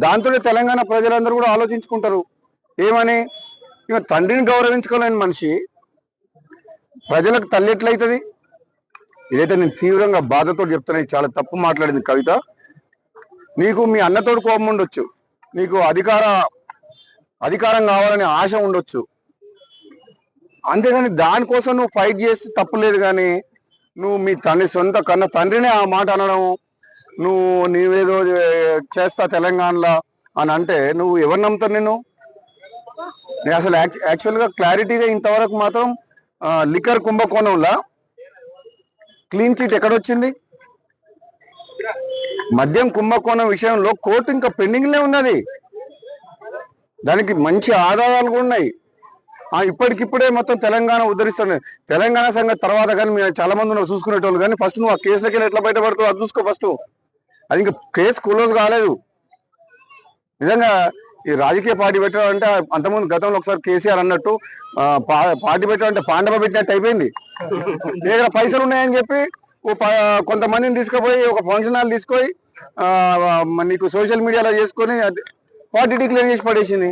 దాంతో తెలంగాణ ప్రజలందరూ కూడా ఆలోచించుకుంటారు ఏమని. ఇక తండ్రిని గౌరవించుకోలేని మనిషి ప్రజలకు తల్లి ఎట్లయితుంది? ఇదైతే నేను తీవ్రంగా బాధతో చెప్తున్నా. చాలా తప్పు మాట్లాడింది కవిత. నీకు మీ అన్నతోడు కోపం ఉండొచ్చు, నీకు అధికారం కావాలని ఆశ ఉండొచ్చు, అంతేగాని దానికోసం నువ్వు ఫైట్ చేస్తే తప్పులేదు. కానీ నువ్వు మీ సొంత కన్న తండ్రినే ఆ మాట అనడం, నీవేదో చేస్తా తెలంగాణలో అని అంటే నువ్వు ఎవరు నమ్ముతారు నేను అసలు యాక్చువల్గా క్లారిటీగా ఇంతవరకు మాత్రం లిక్కర్ కుంభకోణంలో క్లీన్ చిట్ ఎక్కడొచ్చింది? మద్యం కుంభకోణం విషయంలో కోర్టు ఇంకా పెండింగ్లే ఉన్నది. దానికి మంచి ఆధారాలు కూడా ఉన్నాయి. ఇప్పటికిప్పుడే మొత్తం తెలంగాణ ఉద్ధరిస్తుంది. తెలంగాణ సంగతి తర్వాత కానీ మీరు చాలా మంది ఉన్నారు చూసుకునేటోళ్ళు. కానీ ఫస్ట్ నువ్వు ఆ కేసులకి ఎట్లా బయటపడుతావు అది చూసుకో ఫస్ట్. అది ఇంకా కేసు క్లోజ్ కాలేదు. నిజంగా ఈ రాజకీయ పార్టీ పెట్టడం అంటే అంతకుముందు గతంలో ఒకసారి కేసీఆర్ అన్నట్టు పార్టీ పెట్టడం అంటే పాండవ పెట్టినట్టు అయిపోయింది. దగ్గర పైసలు ఉన్నాయని చెప్పి కొంతమందిని తీసుకుపోయి ఒక ఫంక్షన్ హాల్ తీసుకొని నీకు సోషల్ మీడియాలో చేసుకొని పార్టీ డిక్లేర్ చేసి పడేసింది.